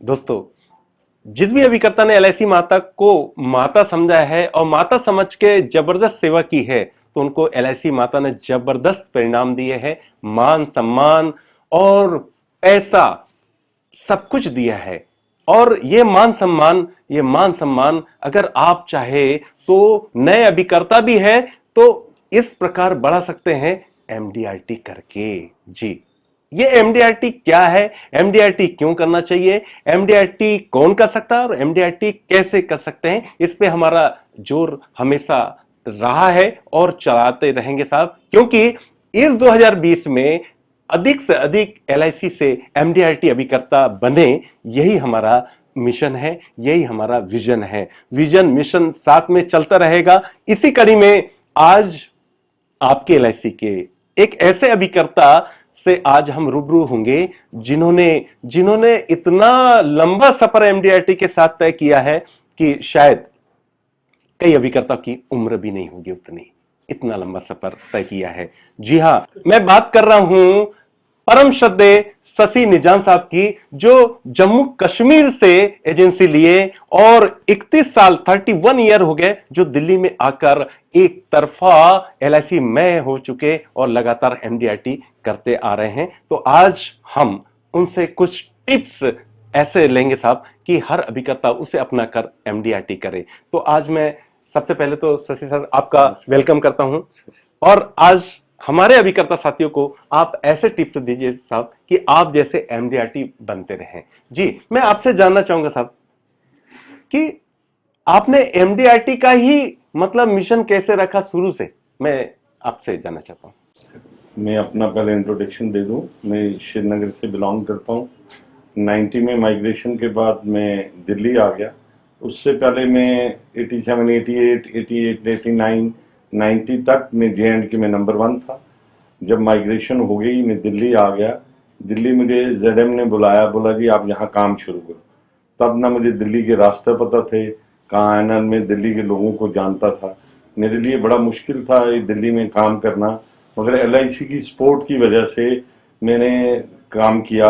दोस्तों, जिस भी अभिकर्ता ने एलआईसी माता को माता समझा है और माता समझ के जबरदस्त सेवा की है, तो उनको एलआईसी माता ने जबरदस्त परिणाम दिए हैं, मान सम्मान और पैसा सब कुछ दिया है। और ये मान सम्मान अगर आप चाहे तो नए अभिकर्ता भी है तो इस प्रकार बढ़ा सकते हैं एमडीआरटी करके। जी, ये एमडीआरटी क्या है, एमडीआरटी क्यों करना चाहिए, एमडीआरटी कौन कर सकता है और एमडीआरटी कैसे कर सकते हैं, इस पे हमारा जोर हमेशा रहा है और चलाते रहेंगे साहब। क्योंकि इस 2020 में अधिक से अधिक एलआईसी से एमडीआरटी अभिकर्ता बने, यही हमारा मिशन है, यही हमारा विजन है। विजन मिशन साथ में चलता रहेगा। इसी कड़ी में आज आपके एलआईसी के एक ऐसे अभिकर्ता से आज हम रूबरू होंगे जिन्होंने इतना लंबा सफर एमडीआरटी के साथ तय किया है कि शायद कई अभिकर्ता की उम्र भी नहीं होगी उतनी, इतना लंबा सफर तय किया है। जी हां, मैं बात कर रहा हूं परम श्रद्धेय शशि निजान साहब की, जो जम्मू कश्मीर से एजेंसी लिए और 31 साल 31 ईयर हो गए जो दिल्ली में आकर एक तरफा एलआईसी में हो चुके और लगातार एमडीआरटी करते आ रहे हैं। तो आज हम उनसे कुछ टिप्स ऐसे लेंगे साहब कि हर अभिकर्ता उसे अपना कर एमडीआरटी करे। तो आज मैं सबसे पहले तो शशि सर आपका वेलकम करता हूं और आज हमारे अभिकर्ता साथियों को आप ऐसे टिप्स दीजिए साहब कि आप जैसे एमडीआरटी बनते रहें। जी, मैं आपसे जानना चाहूंगा साहब कि आपने एमडीआरटी का ही मतलब मिशन कैसे रखा शुरू से, मैं आपसे जानना चाहता हूं। मैं अपना पहले इंट्रोडक्शन दे दूं। मैं श्रीनगर से बिलोंग करता हूं। 90 में माइग्रेशन के बाद मैं दिल्ली आ गया। उससे पहले मैं 87, 88, 89, 90 तक मैं जे.एंड.के में नंबर 1 था। जब माइग्रेशन हो गई मैं दिल्ली आ गया। दिल्ली मुझे जेडएम ने बुलाया, बोला जी आप यहाँ काम शुरू करो। तब ना मुझे दिल्ली के रास्ते पता थे, कहाँ आना, मैं दिल्ली के लोगों को जानता था। मेरे लिए बड़ा मुश्किल था ये दिल्ली में काम करना, मगर एलआईसी की सपोर्ट की वजह से मैंने काम किया।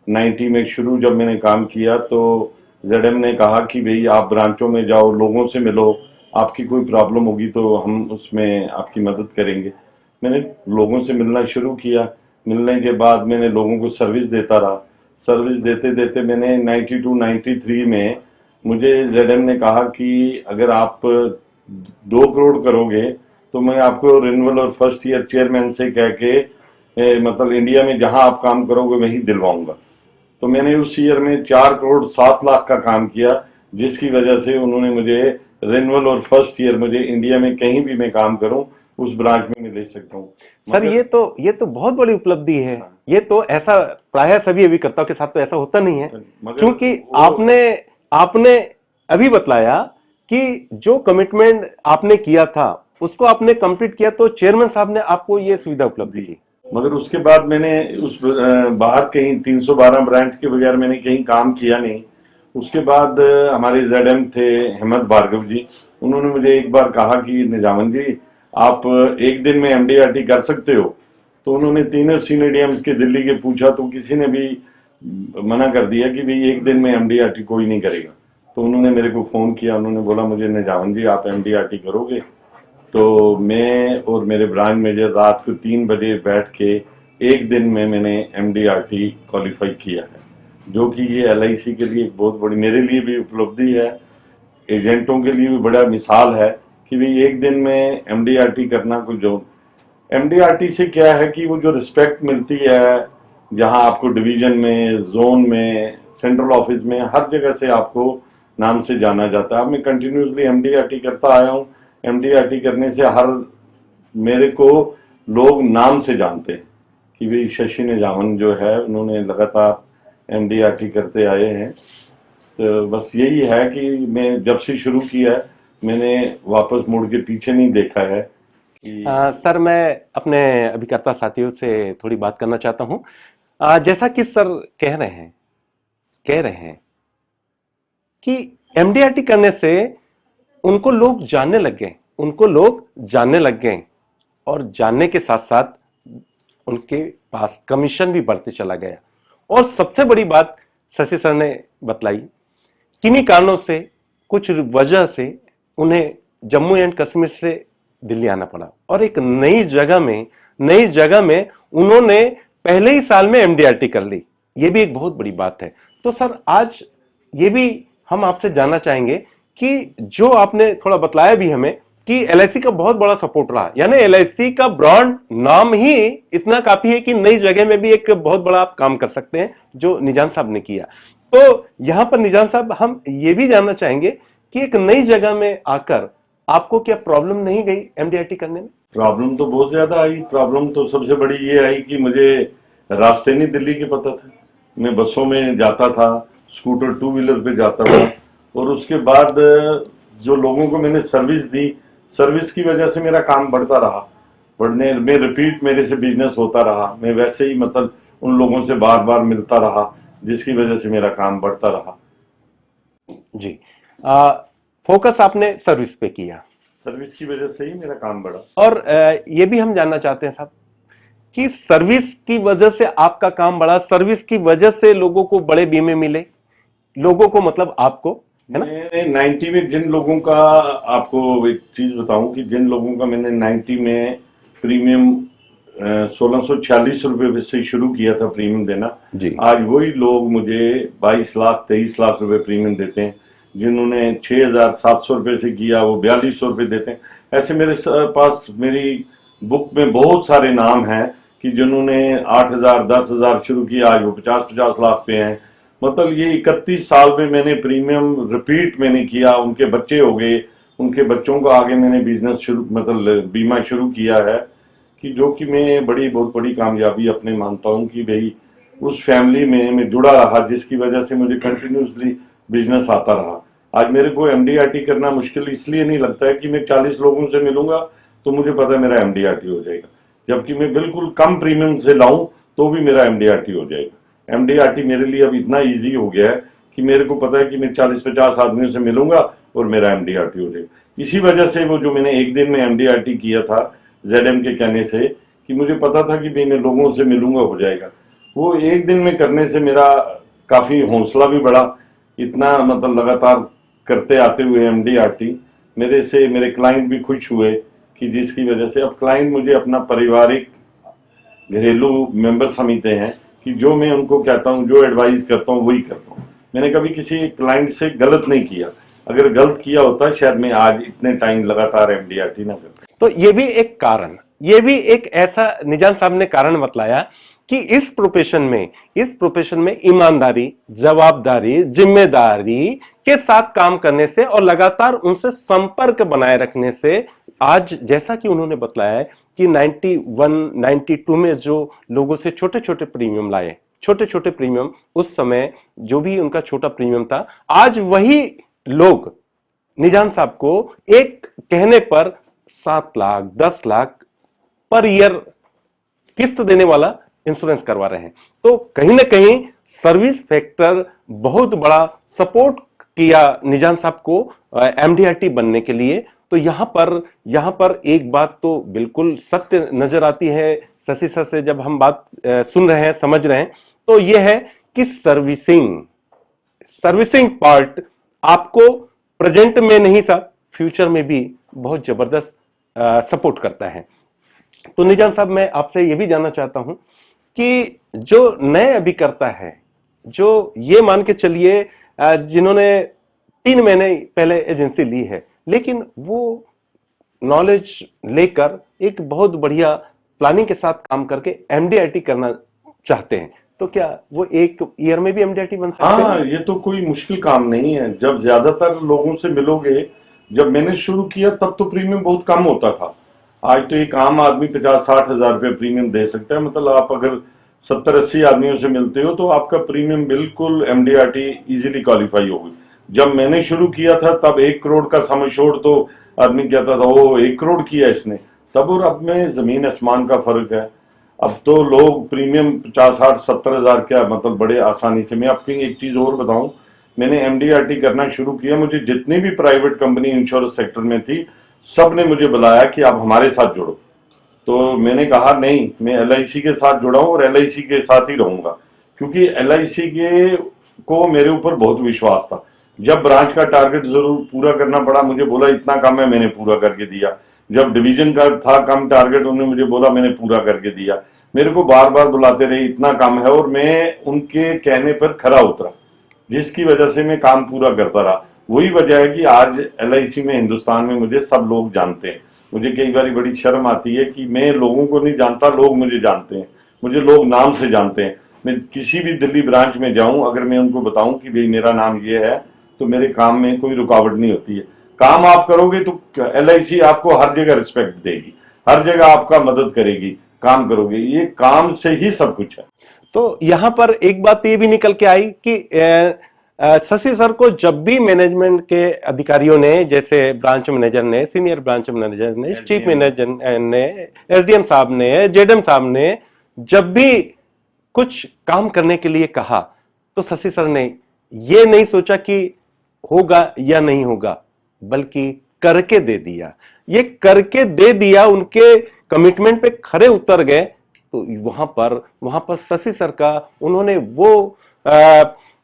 90 में शुरू जब मैंने काम किया तो जेडएम ने कहा कि भाई आप ब्रांचों में जाओ, लोगों से मिलो, आपकी कोई प्रॉब्लम होगी तो हम उसमें आपकी मदद करेंगे। मैंने लोगों से मिलना शुरू किया। मिलने के बाद मैंने लोगों को सर्विस देता रहा। सर्विस देते देते मैंने 92, 93 में मुझे जेडएम ने कहा कि अगर आप 2 करोड़ करोगे तो मैं आपको रिन्यूअल और फर्स्ट ईयर चेयरमैन से कह के मतलब इंडिया में जहां आप काम करोगे वहीं दिलवाऊंगा। तो मैंने उस ईयर में 4 करोड़ 7 लाख का काम किया, जिसकी वजह से उन्होंने मुझे रिन्यूअल और फर्स्ट ईयर मुझे इंडिया में कहीं भी मैं काम करूं उस ब्रांच में मैं ले सकता हूं। सर ये तो बहुत बड़ी उपलब्धि है। ये तो ऐसा प्रायः सभी अभिकर्ताओं के साथ तो ऐसा होता नहीं है, क्योंकि आपने अभी बतलाया कि जो कमिटमेंट आपने किया था उसको आपने कंप्लीट किया, तो चेयरमैन साहब ने आपको ये सुविधा उपलब्ध की। मगर उसके बाद मैंने उस बाहर कहीं 312 ब्रांच के बगैर मैंने कहीं काम किया नहीं। उसके बाद हमारे जेडएम थे हेमंत भार्गव जी, उन्होंने मुझे एक बार कहा कि निजामन जी आप एक दिन में एमडीआरटी कर सकते हो। तो उन्होंने तीनों सीनियर डीएम्स के दिल्ली के पूछा तो किसी ने भी मना कर दिया कि भाई एक दिन में एमडीआरटी कोई नहीं करेगा। तो उन्होंने मेरे को फोन किया, उन्होंने बोला मुझे निजामन जी आप एमडीआरटी करोगे। तो मैं और मेरे ब्रांच मैनेजर रात को 3 बजे बैठ के एक दिन में मैंने एमडीआरटी क्वालिफाई किया है, जो कि ये एलआईसी के लिए एक बहुत बड़ी, मेरे लिए भी उपलब्धि है, एजेंटों के लिए भी बड़ा मिसाल है कि भाई एक दिन में एमडीआरटी करना। कुछ जो एमडीआरटी से क्या है कि वो जो रिस्पेक्ट मिलती है, जहां आपको डिवीजन में, जोन में, सेंट्रल ऑफिस में, हर जगह से आपको नाम से जाना जाता है। अब मैं कंटिन्यूसली एमडीआरटी करता आया हूँ। एमडीआरटी करने से हर मेरे को लोग नाम से जानते हैं कि भाई शशि निजामन जो है उन्होंने लगातार एमडीआरटी करते आए हैं। तो बस यही है कि मैं जब से शुरू किया है मैंने वापस मुड़ के पीछे नहीं देखा है कि सर, मैं अपने अभिकर्ता साथियों से थोड़ी बात करना चाहता हूं। जैसा कि सर कह रहे हैं कि एमडीआरटी करने से उनको लोग जानने लग गए और जानने के साथ साथ उनके पास कमीशन भी बढ़ते चला गया। और सबसे बड़ी बात शशि सर ने बतलाई। किन्हीं कारणों से, कुछ वजह से उन्हें जम्मू एंड कश्मीर से दिल्ली आना पड़ा और एक नई जगह में उन्होंने पहले ही साल में एमडीआरटी कर ली। ये भी एक बहुत बड़ी बात है। तो सर, आज ये भी हम आपसे जानना चाहेंगे कि जो आपने थोड़ा बतलाया भी हमें कि एलआईसी का बहुत बड़ा सपोर्ट रहा, यानी एलआईसी का ब्रांड नाम ही इतना काफी है कि नई जगह में भी एक बहुत बड़ा आप काम कर सकते हैं, जो निजान साहब ने किया। तो यहां पर निजान साहब, हम ये भी जानना चाहेंगे कि एक नई जगह में आकर आपको क्या प्रॉब्लम नहीं गई एमडीआरटी करने में? प्रॉब्लम तो बहुत ज्यादा आई। प्रॉब्लम तो सबसे बड़ी ये आई कि मुझे रास्ते नहीं दिल्ली के पता था। मैं बसों में जाता था, स्कूटर टू व्हीलर पे जाता था, और उसके बाद जो लोगों को मैंने सर्विस दी, सर्विस की वजह से मेरा काम बढ़ता रहा, बढ़ने में रिपीट मेरे से बिजनेस होता रहा। मैं वैसे ही मतलब उन लोगों से बार बार मिलता रहा, जिसकी वजह से मेरा काम बढ़ता रहा। जी, फोकस आपने सर्विस पे किया, सर्विस की वजह से ही मेरा काम बढ़ा। और ये भी हम जानना चाहते हैं साहब कि सर्विस की वजह से आपका काम बढ़ा, सर्विस की वजह से लोगों को बड़े बीमे मिले, लोगों को मतलब आपको, है ना? मैंने 90 में जिन लोगों का, आपको एक चीज बताऊं कि जिन लोगों का मैंने 90 में प्रीमियम 1646 रुपए से शुरू किया था प्रीमियम देना जी। आज वही लोग मुझे 22 लाख 23 लाख रुपए प्रीमियम देते हैं। जिन्होंने 6700 रुपए से किया वो 4200 रुपए देते हैं। ऐसे मेरे पास मेरी बुक में बहुत सारे नाम हैं कि जिन्होंने 8000 10,000 शुरू किया, आज वो 50-50 लाख पे हैं। मतलब ये 31 साल में मैंने प्रीमियम रिपीट मैंने किया, उनके बच्चे हो गए, उनके बच्चों को आगे मैंने बिजनेस शुरू मतलब बीमा शुरू किया है, कि जो कि मैं बहुत बड़ी कामयाबी अपने मानता हूं कि भाई उस फैमिली में मैं जुड़ा रहा, जिसकी वजह से मुझे कंटिन्यूसली बिजनेस आता रहा। आज मेरे को एमडीआरटी करना मुश्किल इसलिए नहीं लगता है कि मैं 40 लोगों से मिलूंगा तो मुझे पता है मेरा एमडीआरटी हो जाएगा, जबकि मैं बिल्कुल कम प्रीमियम से लाऊं तो भी मेरा एमडीआरटी हो जाएगा। एमडीआरटी मेरे लिए अब इतना ईजी हो गया है कि मेरे को पता है कि मैं 40-50 आदमियों से मिलूंगा और मेरा एमडीआरटी हो जाएगा। इसी वजह से वो जो मैंने एक दिन में एमडीआरटी किया था जेडएम के कहने से, कि मुझे पता था कि मैं लोगों से मिलूंगा हो जाएगा, वो एक दिन में करने से मेरा काफी हौसला भी बढ़ा। इतना मतलब लगातार करते आते हुए एमडीआरटी मेरे क्लाइंट भी खुश हुए, कि जिसकी वजह से अब क्लाइंट मुझे अपना पारिवारिक घरेलू मेंबर समझते हैं, कि जो मैं उनको कहता हूं, जो एडवाइस करता हूं वही करता हूं। मैंने कभी किसी क्लाइंट से गलत नहीं किया। अगर गलत किया होता शायद मैं आज इतने टाइम लगातार एमडीआरटी ना करता। तो ये भी एक कारण, ये भी एक ऐसा निजान साहब ने कारण बतलाया कि इस प्रोफेशन में ईमानदारी, जवाबदारी, जिम्मेदारी के साथ काम करने से और लगातार उनसे संपर्क बनाए रखने से, आज जैसा कि उन्होंने बतलाया है कि 91, 92 में जो लोगों से छोटे छोटे प्रीमियम लाए, छोटे छोटे प्रीमियम, उस समय जो भी उनका छोटा प्रीमियम था, आज वही लोग निजान साहब को एक कहने पर 7 लाख 10 लाख पर ईयर किस्त देने वाला इंश्योरेंस करवा रहे हैं। तो कहीं ना कहीं सर्विस फैक्टर बहुत बड़ा सपोर्ट किया निजान साहब को एमडीआरटी बनने के लिए। तो यहां पर एक बात तो बिल्कुल सत्य नजर आती है शशि सर से, जब हम बात सुन रहे हैं, समझ रहे हैं, तो यह है कि सर्विसिंग पार्ट आपको प्रेजेंट में नहीं साहब, फ्यूचर में भी बहुत जबरदस्त सपोर्ट करता है। तो निजाम साहब, मैं आपसे यह भी जानना चाहता हूं कि जो नए अभी करता है, जो ये मान के चलिए जिन्होंने 3 महीने पहले एजेंसी ली है, लेकिन वो नॉलेज लेकर एक बहुत बढ़िया प्लानिंग के साथ काम करके एमडीआरटी करना चाहते हैं, तो क्या वो एक ईयर में भी एमडीआरटी बन सकते हैं? हाँ, ये तो कोई मुश्किल काम नहीं है। जब ज्यादातर लोगों से मिलोगे, जब मैंने शुरू किया तब तो प्रीमियम बहुत कम होता था। आज तो एक आम आदमी 50-60 हजार रुपये प्रीमियम दे सकता है। मतलब आप अगर 70-80 आदमियों से मिलते हो तो आपका प्रीमियम बिल्कुल एमडीआरटी इजीली क्वालिफाई होगी। जब मैंने शुरू किया था तब 1 करोड़ का सम एश्योर्ड तो आदमी कहता था वो 1 करोड़ किया इसने, तब और अब में जमीन आसमान का फर्क है। अब तो लोग प्रीमियम 50-60-70 हजार क्या मतलब बड़े आसानी से। मैं आपको एक चीज और बताऊं, मैंने एमडीआरटी करना शुरू किया, मुझे जितनी भी प्राइवेट कंपनी इंश्योरेंस सेक्टर में थी सब ने मुझे बुलाया कि आप हमारे साथ जुड़ो। तो मैंने कहा नहीं, मैं एलआईसी के साथ जुड़ा हूं और एलआईसी के साथ ही रहूंगा, क्योंकि एलआईसी के को मेरे ऊपर बहुत विश्वास था। जब ब्रांच का टारगेट जरूर पूरा करना पड़ा, मुझे बोला इतना कम है, मैंने पूरा करके दिया। जब डिवीजन का था कम टारगेट, उन्होंने मुझे बोला, मैंने पूरा करके दिया। मेरे को बार बार बुलाते रहे, इतना कम है, और मैं उनके कहने पर खरा उतरा, जिसकी वजह से मैं काम पूरा करता रहा। वही वजह है कि आज LIC में, हिंदुस्तान में मुझे सब लोग जानते हैं। मुझे कई बार बड़ी शर्म आती है कि मैं लोगों को नहीं जानता, लोग मुझे जानते हैं, मुझे लोग नाम से जानते हैं। मैं किसी भी दिल्ली ब्रांच में जाऊं, अगर मैं उनको बताऊं कि भाई मेरा नाम ये है, तो मेरे काम में कोई रुकावट नहीं होती है। काम आप करोगे तो LIC आपको हर जगह रिस्पेक्ट देगी, हर जगह आपका मदद करेगी। काम करोगे, ये काम से ही सब कुछ है। तो यहां पर एक बात ये भी निकल के आई कि शशि सर को जब भी मैनेजमेंट के अधिकारियों ने, जैसे ब्रांच मैनेजर ने, सीनियर ब्रांच मैनेजर ने, चीफ मैनेजर ने, SDM साहब ने, JDM साहब ने जब भी कुछ काम करने के लिए कहा, तो शशि सर ने ये नहीं सोचा कि होगा या नहीं होगा, बल्कि करके दे दिया। ये करके दे दिया, उनके कमिटमेंट पे खरे उतर गए। तो वहां पर शशि सर का, उन्होंने वो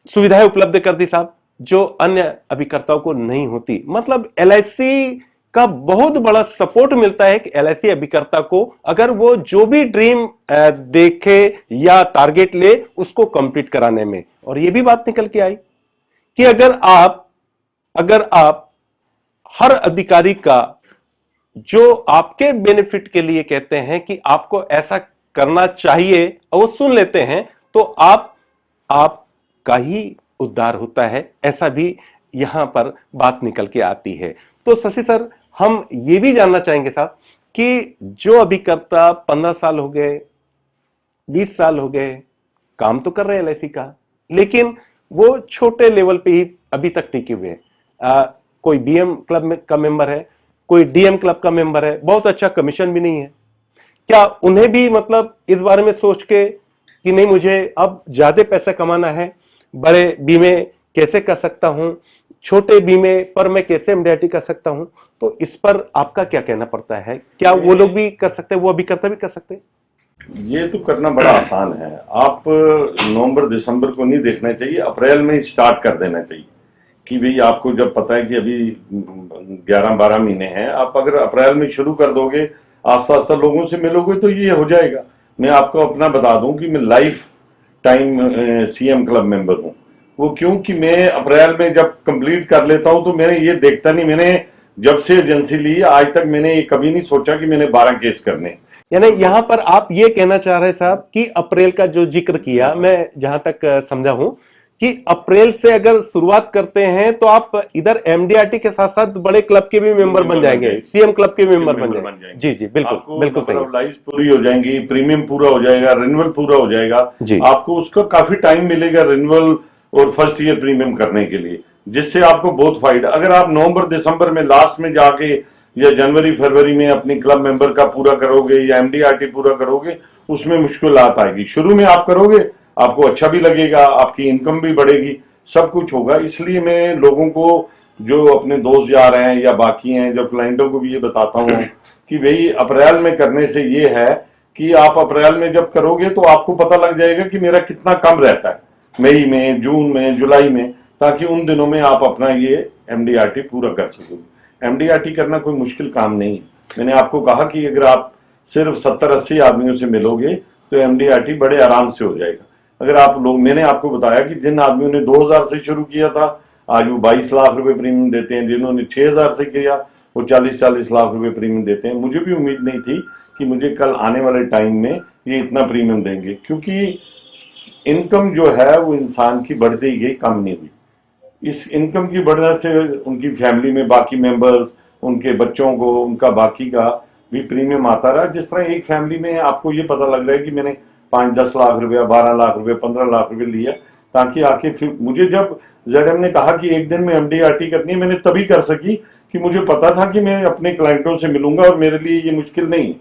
सुविधाएं उपलब्ध कर दी साहब, जो अन्य अभिकर्ताओं को नहीं होती। मतलब LIC का बहुत बड़ा सपोर्ट मिलता है कि LIC अभिकर्ता को, अगर वो जो भी ड्रीम देखे या टारगेट ले, उसको कंप्लीट कराने में। और ये भी बात निकल के आई कि अगर आप हर अधिकारी का जो आपके बेनिफिट के लिए कहते हैं कि आपको ऐसा करना चाहिए, और वो सुन लेते हैं, तो आपका ही उद्धार होता है। ऐसा भी यहां पर बात निकल के आती है। तो शशि सर, हम ये भी जानना चाहेंगे साहब कि जो अभिकर्ता 15 साल हो गए, 20 साल हो गए, काम तो कर रहे हैं LIC का, लेकिन वो छोटे लेवल पे ही अभी तक टिके हुए हैं। कोई BM क्लब का मेंबर है, कोई DM क्लब का मेंबर है, बहुत अच्छा कमीशन भी नहीं है। क्या उन्हें भी मतलब इस बारे में सोच के कि नहीं, मुझे अब ज्यादा पैसा कमाना है, बड़े बीमे कैसे कर सकता हूं, छोटे बीमे पर मैं कैसे MDRT कर सकता हूं, तो इस पर आपका क्या कहना पड़ता है? क्या वो लोग भी कर सकते हैं, वो अभिकर्ता भी कर सकते हैं? ये तो करना बड़ा आसान है। आप नवंबर दिसंबर को नहीं देखना चाहिए, अप्रैल में ही स्टार्ट कर देना चाहिए कि भाई आपको जब पता है कि अभी 11-12 महीने हैं, आप अगर अप्रैल में शुरू कर दोगे, आस्ता आस्ता लोगों से मिलोगे, तो ये हो जाएगा। मैं आपको अपना बता दूं कि मैं life time CM club member हूं। वो क्यों कि मैं अप्रैल में जब कंप्लीट कर लेता हूं, तो मैंने ये देखता नहीं, मैंने जब से एजेंसी ली आज तक मैंने कभी नहीं सोचा कि मैंने 12 केस करने। यानी यहां पर आप ये कहना चाह रहे साहब कि अप्रैल का जो जिक्र किया, मैं जहां तक समझा हूं कि अप्रैल से अगर शुरुआत करते हैं, तो आप इधर MDRT के साथ साथ बड़े क्लब के भी मेंबर बन जाएंगे, CM क्लब के मेंबर बन जाएंगे। जी जी, बिल्कुल बिल्कुल सही। लाइफ पूरी हो जाएंगी, प्रीमियम पूरा हो जाएगा, रिन्यूअल पूरा हो जाएगा। आपको उसका काफी टाइम मिलेगा रिन्यूअल और फर्स्ट ईयर प्रीमियम करने के लिए, जिससे आपको बहुत फायदा। अगर आप नवंबर दिसंबर में लास्ट में जाके या जनवरी फरवरी में अपनी क्लब मेंबर का पूरा करोगे या MDRT पूरा करोगे, उसमें मुश्किलात आएगी। शुरू में आप करोगे, आपको अच्छा भी लगेगा, आपकी इनकम भी बढ़ेगी, सब कुछ होगा। इसलिए मैं लोगों को, जो अपने दोस्त यार हैं या बाकी हैं, जो क्लाइंटों को भी ये बताता हूँ कि भाई अप्रैल में करने से ये है कि आप अप्रैल में जब करोगे तो आपको पता लग जाएगा कि मेरा कितना कम रहता है मई में, जून में, जुलाई में, ताकि उन दिनों में आप अपना ये MDRT पूरा कर सकोगे। MDRT करना कोई मुश्किल काम नहीं है। मैंने आपको कहा कि अगर आप सिर्फ 70-80 आदमियों से मिलोगे तो MDRT बड़े आराम से हो जाएगा। अगर आप लोग, मैंने आपको बताया कि जिन आदमियों ने 2000 से शुरू किया था, आज वो 22 लाख रुपए प्रीमियम देते हैं। जिन्होंने 6000 से किया, वो 40-40 लाख रुपए प्रीमियम देते हैं। मुझे भी उम्मीद नहीं थी कि मुझे कल आने वाले टाइम में ये इतना प्रीमियम देंगे, क्योंकि इनकम जो है वो इंसान की बढ़ती ही गई, कम नहीं हुई। इस इनकम की बढ़ने से उनकी फैमिली में बाकी मेंबर्स, उनके बच्चों को, उनका बाकी का भी प्रीमियम आता रहा। जिस तरह एक फैमिली में आपको ये पता लग रहा है कि मैंने 5-10 लाख रुपया, 12 लाख रुपये, 15 लाख रुपये लिया, ताकि आके फिर मुझे जब ZM ने कहा कि एक दिन में MDRT करनी है, मैंने तभी कर सकी कि मुझे पता था कि मैं अपने क्लाइंटों से मिलूंगा और मेरे लिए ये मुश्किल नहीं है।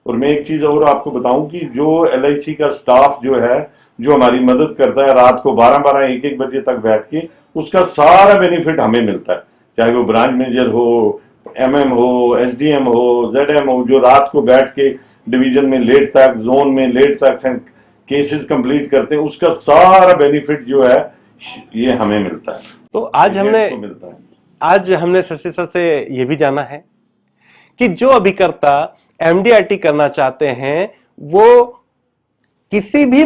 और मैं एक चीज और आपको बताऊं कि जो LIC का स्टाफ जो है, जो हमारी मदद करता है, रात को 12-12, 1-1 बजे तक बैठ के, उसका सारा बेनिफिट हमें मिलता है। चाहे वो ब्रांच मैनेजर हो, MM हो, SDM हो, ZM हो, जो रात को बैठ के डिवीजन में लेट तक, जोन में लेट तक केसेस कंप्लीट करते हैं, उसका सारा बेनिफिट जो है ये हमें मिलता है, तो आज हमने को मिलता है। शशि सर से ये भी जाना है कि जो अभिकर्ता एमडीआरटी करना चाहते हैं वो किसी भी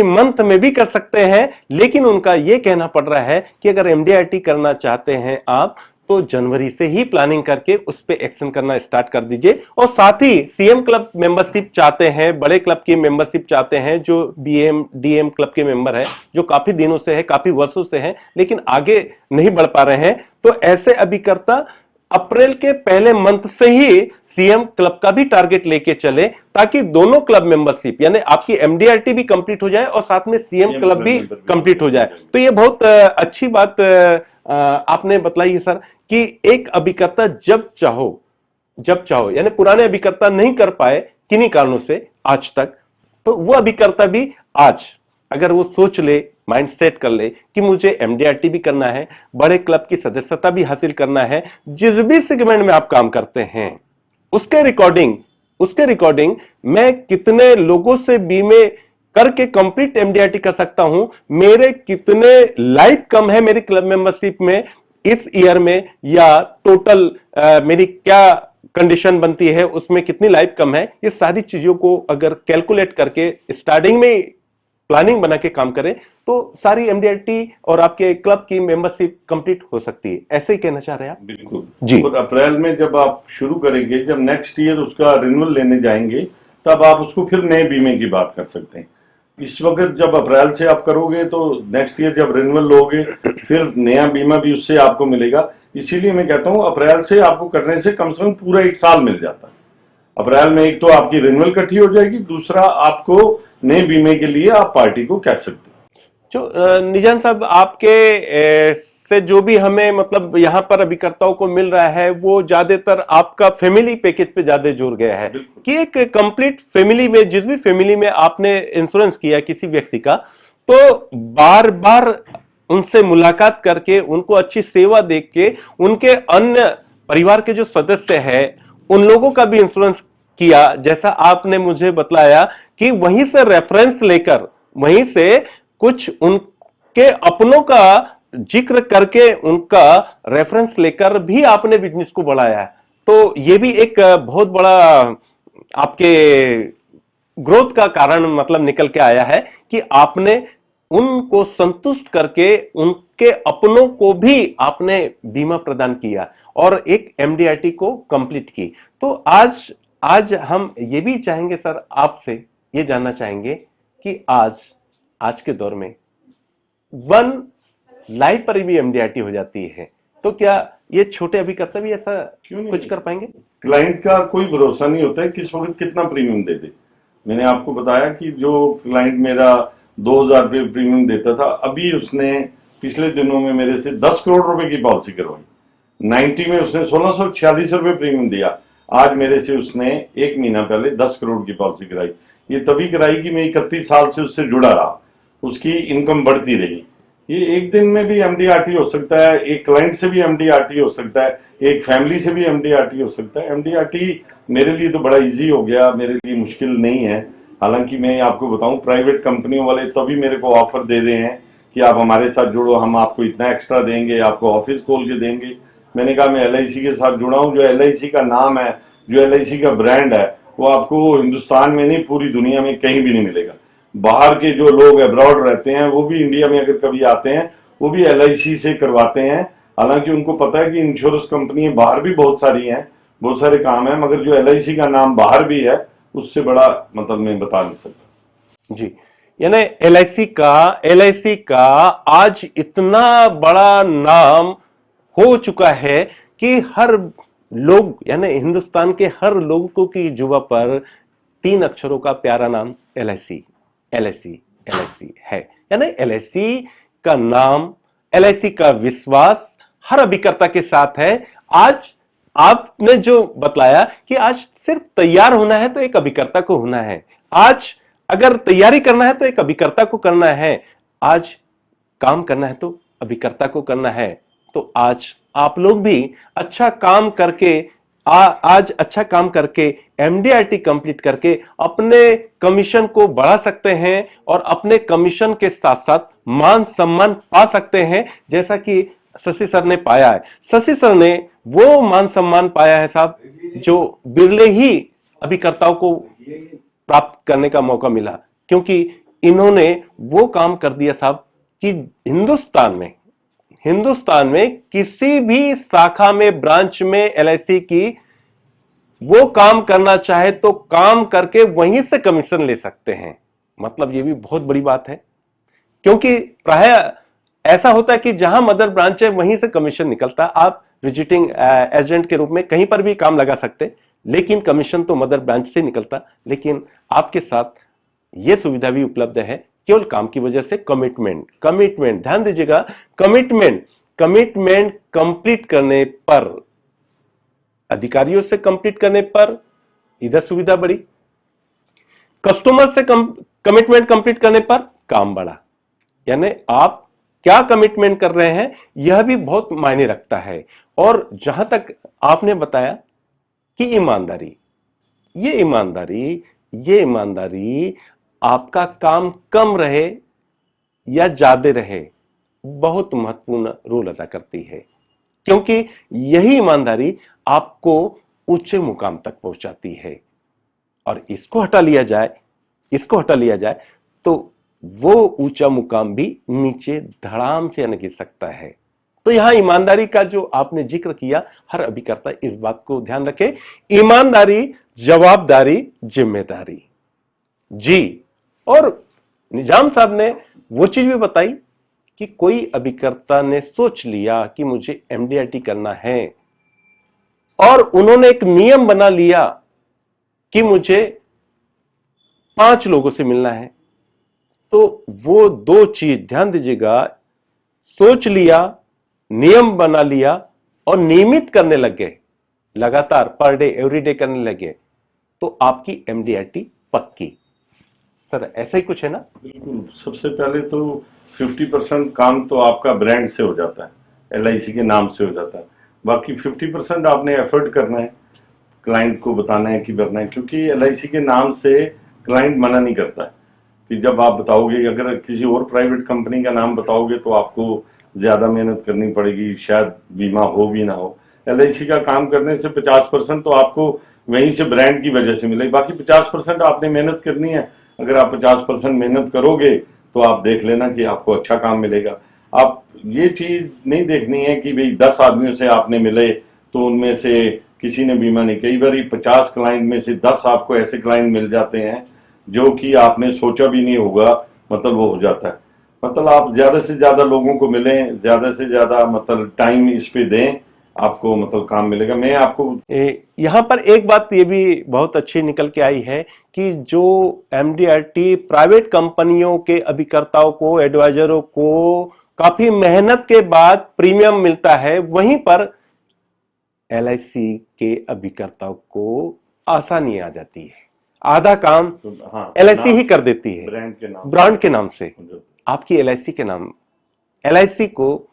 मंथ में भी कर सकते हैं, लेकिन उनका यह कहना पड़ रहा है कि अगर एमडीआरटी करना चाहते हैं आप तो जनवरी से ही प्लानिंग करके उस पे एक्शन करना स्टार्ट कर दीजिए। और साथ ही सीएम क्लब मेंबरशिप चाहते हैं, बड़े क्लब की मेंबरशिप चाहते हैं, जो बीएम डीएम क्लब के मेंबर है, जो काफी दिनों से है, काफी वर्षों से है, लेकिन आगे नहीं बढ़ पा रहे हैं, तो ऐसे अभिकर्ता अप्रैल के पहले मंथ से ही सीएम क्लब का भी टारगेट लेके चले, ताकि दोनों क्लब मेंबरशिप यानी आपकी एमडीआरटी भी कंप्लीट हो जाए और साथ में सीएम क्लब भी कंप्लीट हो जाए। तो ये बहुत अच्छी बात आपने बताई है सर कि एक अभिकर्ता जब चाहो यानी पुराने अभिकर्ता नहीं कर पाए किन्हीं कारणों से आज तक, तो वो अभिकर्ता भी आज अगर वो सोच ले, माइंड सेट कर ले कि मुझे एमडीआरटी भी करना है, बड़े क्लब की सदस्यता भी हासिल करना है, जिस भी सेगमेंट में आप काम करते हैं उसके रिकॉर्डिंग मैं कितने लोगों से बीमे करके कंप्लीट एमडीआरटी कर सकता हूं, मेरे कितने लाइफ कम है मेरी क्लब मेंबरशिप में इस ईयर में, या टोटल मेरी क्या कंडीशन बनती है उसमें कितनी लाइफ कम है, ये सारी चीजों को अगर कैलकुलेट करके स्टार्टिंग में प्लानिंग बना के काम करें तो सारी एमडीआरटी और आपके क्लब की मेंबरशिप कंप्लीट हो सकती है। ऐसे ही कहना चाह रहे हैं आप? बिल्कुल जी। और अप्रैल में जब आप शुरू करेंगे, जब नेक्स्ट ईयर उसका रिन्यूअल लेने जाएंगे, तब आप उसको फिर नए बीमे की बात कर सकते हैं। इस वक्त जब अप्रैल से आप करोगे तो नेक्स्ट ईयर जब रिन्यूअल लोगे फिर नया बीमा भी उससे आपको मिलेगा। इसीलिए मैं कहता हूं अप्रैल से आपको करने से कम पूरा 1 साल मिल जाता है। अप्रैल में एक तो आपकी रिन्यूअल इकट्ठी हो जाएगी, दूसरा आपको नए बीमे के लिए आप पार्टी को कह सकते हैं। जो निजान साहब आपके से जो भी हमें मतलब यहाँ पर अभिकर्ताओं को मिल रहा है वो ज्यादातर आपका फैमिली पैकेज पे ज्यादा जोर गया है कि एक कंप्लीट फैमिली में, जिस भी फैमिली में आपने इंश्योरेंस किया किसी व्यक्ति का, तो बार बार उनसे मुलाकात करके उनको अच्छी सेवा देख के उनके अन्य परिवार के जो सदस्य हैं उन लोगों का भी इंश्योरेंस किया, जैसा आपने मुझे बतलाया कि वहीं से रेफरेंस लेकर, वहीं से कुछ उनके अपनों का जिक्र करके उनका रेफरेंस लेकर भी आपने बिजनेस को बढ़ाया है। तो ये भी एक बहुत बड़ा आपके ग्रोथ का कारण मतलब निकल के आया है कि आपने उनको संतुष्ट करके उनके अपनों को भी आपने बीमा प्रदान किया और एक एमडीआरटी को कंप्लीट की। तो आज हम ये भी चाहेंगे सर, आपसे ये जानना चाहेंगे कि आज के दौर में 1 लाइफ पर भी एमडीआरटी हो जाती है, तो क्या ये छोटे अभिकर्ता भी ऐसा क्यों कुछ कर पाएंगे? क्लाइंट का कोई भरोसा नहीं होता है किस वक्त कितना प्रीमियम दे दे। मैंने आपको बताया कि जो क्लाइंट मेरा 2000 रुपये प्रीमियम देता था, अभी उसने पिछले दिनों में मेरे से 10 करोड़ रुपए की पॉलिसी करवाई। 90 में उसने 1646 रुपये प्रीमियम दिया, आज मेरे से उसने 1 महीना पहले 10 करोड़ की पॉलिसी कराई। ये तभी कराई कि मैं 31 साल से उससे जुड़ा रहा, उसकी इनकम बढ़ती रही। ये एक दिन में भी एमडीआरटी हो सकता है, एक क्लाइंट से भी एमडीआरटी हो सकता है, एक फैमिली से भी एमडीआरटी हो सकता है। एमडीआरटी मेरे लिए तो बड़ा इजी हो गया, मेरे लिए मुश्किल नहीं है। हालांकि मैं आपको बताऊं, प्राइवेट कंपनियों वाले तभी मेरे को ऑफर दे रहे हैं कि आप हमारे साथ जुड़ो, हम आपको इतना एक्स्ट्रा देंगे, आपको ऑफिस खोल के देंगे। मैंने कहा मैं एलआईसी के साथ जुड़ा हूं। जो एलआईसी का नाम है, जो एलआईसी का ब्रांड है, वो आपको हिंदुस्तान में नहीं पूरी दुनिया में कहीं भी नहीं मिलेगा। बाहर के जो लोग अब्रॉड रहते हैं वो भी इंडिया में अगर कभी आते हैं वो भी एलआईसी से करवाते हैं। हालांकि उनको पता है कि इंश्योरेंस कंपनियां बाहर भी बहुत सारी हैं, बहुत सारे काम है, मगर जो एलआईसी का नाम बाहर भी है उससे बड़ा मतलब मैं बता नहीं सकता। जी, यानी एलआईसी का आज इतना बड़ा नाम हो चुका है कि हर लोग यानी हिंदुस्तान के हर लोगों की जुबा पर 3 अक्षरों का प्यारा नाम एलआईसी है। यानी एलआईसी का नाम, एलआईसी का विश्वास हर अभिकर्ता के साथ है। आज आपने जो बतलाया कि आज सिर्फ तैयार होना है तो एक अभिकर्ता को होना है, आज अगर तैयारी करना है तो एक अभिकर्ता को करना है, आज काम करना है तो अभिकर्ता को करना है। तो आज आप लोग भी अच्छा काम करके आज अच्छा काम करके एमडीआरटी कंप्लीट करके अपने कमीशन को बढ़ा सकते हैं और अपने कमीशन के साथ साथ मान सम्मान पा सकते हैं, जैसा कि शशि सर ने पाया है। शशि सर ने वो मान सम्मान पाया है साहब जो बिरले ही अभिकर्ताओं को प्राप्त करने का मौका मिला, क्योंकि इन्होंने वो काम कर दिया साहब कि हिंदुस्तान में किसी भी शाखा में, ब्रांच में एलआईसी की वो काम करना चाहे तो काम करके वहीं से कमीशन ले सकते हैं। मतलब ये भी बहुत बड़ी बात है, क्योंकि प्राय ऐसा होता है कि जहां मदर ब्रांच है वहीं से कमीशन निकलता है। आप विजिटिंग एजेंट के रूप में कहीं पर भी काम लगा सकते, लेकिन कमीशन तो मदर ब्रांच से निकलता। लेकिन आपके साथ यह सुविधा भी उपलब्ध है केवल काम की वजह से। कमिटमेंट ध्यान दीजिएगा, कमिटमेंट कंप्लीट करने पर, अधिकारियों से कंप्लीट करने पर इधर सुविधा बढ़ी, कस्टमर से कमिटमेंट कंप्लीट करने पर काम बढ़ा। यानी आप क्या कमिटमेंट कर रहे हैं यह भी बहुत मायने रखता है। और जहां तक आपने बताया कि ये ईमानदारी आपका काम कम रहे या ज्यादा रहे बहुत महत्वपूर्ण रोल अदा करती है, क्योंकि यही ईमानदारी आपको ऊंचे मुकाम तक पहुंचाती है। और इसको हटा लिया जाए तो वो ऊंचा मुकाम भी नीचे धड़ाम से न गिर सकता है। तो यहां ईमानदारी का जो आपने जिक्र किया, हर अभिकर्ता इस बात को ध्यान रखे, ईमानदारी, जवाबदारी, जिम्मेदारी जी। और निजाम साहब ने वो चीज भी बताई कि कोई अभिकर्ता ने सोच लिया कि मुझे एमडीआरटी करना है और उन्होंने एक नियम बना लिया कि मुझे 5 लोगों से मिलना है, तो वो दो चीज ध्यान दीजिएगा, सोच लिया, नियम बना लिया और नियमित करने लग गए, लगातार पर डे एवरीडे करने लगे, तो आपकी एमडीआरटी पक्की। सर ऐसा ही कुछ है ना? बिल्कुल। सबसे पहले तो 50% काम तो आपका ब्रांड से हो जाता है, एलआईसी के नाम से हो जाता है। बाकी 50% आपने एफर्ट करना है, क्लाइंट को बताना है कि करना है, क्योंकि एलआईसी के नाम से क्लाइंट मना नहीं करता है कि जब आप बताओगे, अगर किसी और प्राइवेट कंपनी का नाम बताओगे तो आपको ज्यादा मेहनत करनी पड़ेगी, शायद बीमा हो भी ना हो। एलआईसी का काम करने से 50% तो आपको वहीं से ब्रांड की वजह से मिलेगी, बाकी 50% आपने मेहनत करनी है। अगर आप 50% मेहनत करोगे तो आप देख लेना कि आपको अच्छा काम मिलेगा। आप ये चीज नहीं देखनी है कि भाई 10 आदमियों से आपने मिले तो उनमें से किसी ने बीमा नहीं, कई बार 50 क्लाइंट में से 10 आपको ऐसे क्लाइंट मिल जाते हैं जो कि आपने सोचा भी नहीं होगा, मतलब वो हो जाता है। मतलब आप ज्यादा से ज्यादा लोगों को मिलें, ज्यादा से ज्यादा मतलब टाइम इस पे दें, आपको मतलब काम मिलेगा। मैं आपको यहां पर एक बात ये भी बहुत अच्छी निकल के आई है कि जो एमडीआरटी प्राइवेट कंपनियों के अभिकर्ताओं को, एडवाइजरों को काफी मेहनत के बाद प्रीमियम मिलता है, वहीं पर एलआईसी के अभिकर्ताओं को आसानी आ जाती है। आधा काम हाँ, एलआईसी ही कर देती है, ब्रांड के नाम से। आपकी एलआईसी के नाम, एलआईसी को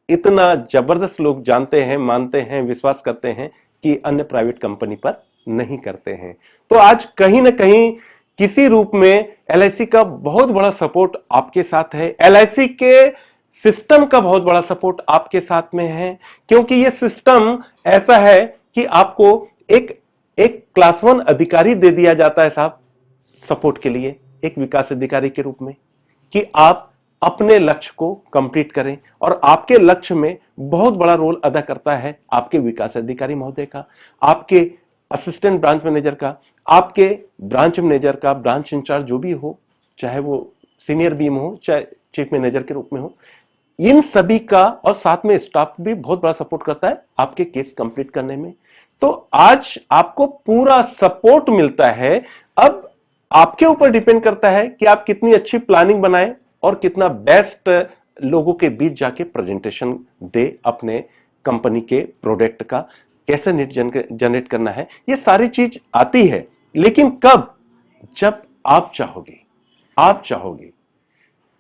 इतना जबरदस्त लोग जानते हैं, मानते हैं, विश्वास करते हैं कि अन्य प्राइवेट कंपनी पर नहीं करते हैं। तो आज कहीं ना कहीं किसी रूप में एलआईसी का बहुत बड़ा सपोर्ट आपके साथ है, एलआईसी के सिस्टम का बहुत बड़ा सपोर्ट आपके साथ में है, क्योंकि यह सिस्टम ऐसा है कि आपको एक क्लास 1 अधिकारी दे दिया जाता है साहब सपोर्ट के लिए, एक विकास अधिकारी के रूप में, कि आप अपने लक्ष्य को कंप्लीट करें। और आपके लक्ष्य में बहुत बड़ा रोल अदा करता है आपके विकास अधिकारी महोदय का, आपके असिस्टेंट ब्रांच मैनेजर का, आपके ब्रांच मैनेजर का, ब्रांच इंचार्ज जो भी हो, चाहे वो सीनियर बीम हो चाहे चीफ मैनेजर के रूप में हो, इन सभी का, और साथ में स्टाफ भी बहुत बड़ा सपोर्ट करता है आपके केस कंप्लीट करने में। तो आज आपको पूरा सपोर्ट मिलता है। अब आपके ऊपर डिपेंड करता है कि आप कितनी अच्छी प्लानिंग बनाएं और कितना बेस्ट लोगों के बीच जाके प्रेजेंटेशन दे अपने कंपनी के प्रोडक्ट का, कैसे नीड जनरेट करना है, ये सारी चीज आती है। लेकिन कब? जब आप चाहोगे,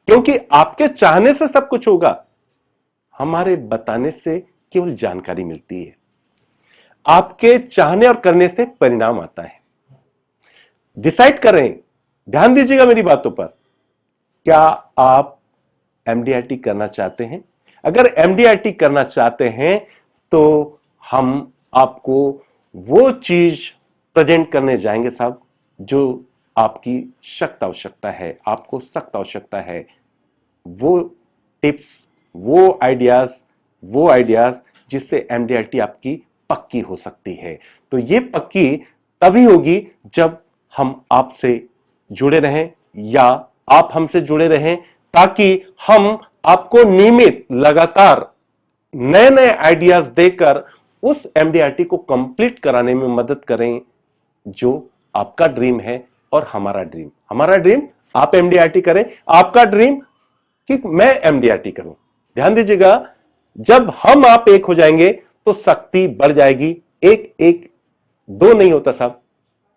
क्योंकि आपके चाहने से सब कुछ होगा, हमारे बताने से केवल जानकारी मिलती है। आपके चाहने और करने से परिणाम आता है। डिसाइड करें, ध्यान दीजिएगा मेरी बातों पर, क्या आप एमडीआरटी करना चाहते हैं? अगर एमडीआरटी करना चाहते हैं तो हम आपको वो चीज प्रेजेंट करने जाएंगे साहब जो आपकी सख्त आवश्यकता है, आपको सख्त आवश्यकता है। वो टिप्स, वो आइडियाज जिससे एमडीआरटी आपकी पक्की हो सकती है। तो ये पक्की तभी होगी जब हम आपसे जुड़े रहें या आप हमसे जुड़े रहें, ताकि हम आपको नियमित लगातार नए नए आइडियाज देकर उस एमडीआरटी को कंप्लीट कराने में मदद करें जो आपका ड्रीम है और हमारा ड्रीम आप एमडीआरटी करें, आपका ड्रीम कि मैं एमडीआरटी करूं। ध्यान दीजिएगा, जब हम आप एक हो जाएंगे तो शक्ति बढ़ जाएगी। एक एक दो नहीं होता साहब,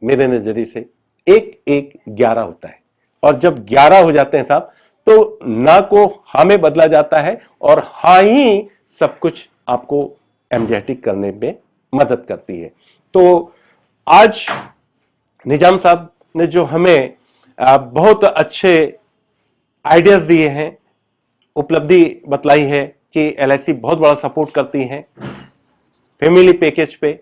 मेरे नजरिए से एक एक 11 होता है। और जब 11 हो जाते हैं साहब तो ना को हा में बदला जाता है और हा ही सब कुछ आपको एमडीआरटी करने में मदद करती है। तो आज निजाम साहब ने जो हमें बहुत अच्छे आइडियाज दिए हैं, उपलब्धि बतलाई है कि एलआईसी बहुत बड़ा सपोर्ट करती है, फैमिली पैकेज पे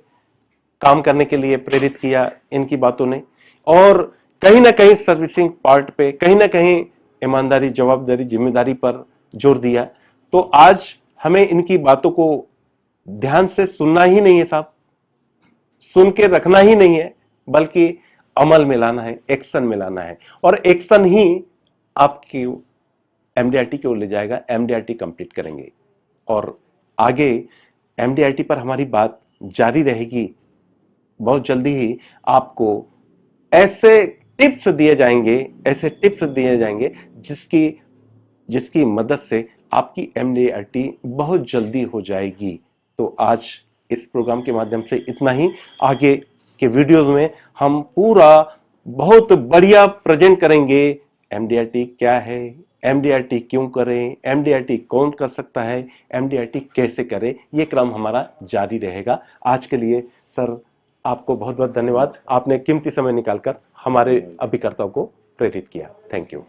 काम करने के लिए प्रेरित किया इनकी बातों ने, और कहीं ना कहीं सर्विसिंग पार्ट पे, कहीं ना कहीं ईमानदारी, जवाबदारी, जिम्मेदारी पर जोर दिया। तो आज हमें इनकी बातों को ध्यान से सुनना ही नहीं है साहब, सुन के रखना ही नहीं है, बल्कि अमल में लाना है, एक्शन में लाना है। और एक्शन ही आपकी एमडीआरटी की ओर ले जाएगा। एमडीआरटी कंप्लीट करेंगे और आगे एमडीआरटी पर हमारी बात जारी रहेगी। बहुत जल्दी ही आपको ऐसे टिप्स दिए जाएंगे जिसकी मदद से आपकी एमडीआरटी बहुत जल्दी हो जाएगी। तो आज इस प्रोग्राम के माध्यम से इतना ही। आगे के वीडियोस में हम पूरा बहुत बढ़िया प्रेजेंट करेंगे एमडीआरटी क्या है, एमडीआरटी क्यों करें, एमडीआरटी कौन कर सकता है, एमडीआरटी कैसे करें। यह क्रम हमारा जारी रहेगा। आज के लिए सर आपको बहुत बहुत धन्यवाद, आपने कीमती समय निकालकर हमारे अभिकर्ताओं को प्रेरित किया। Thank you.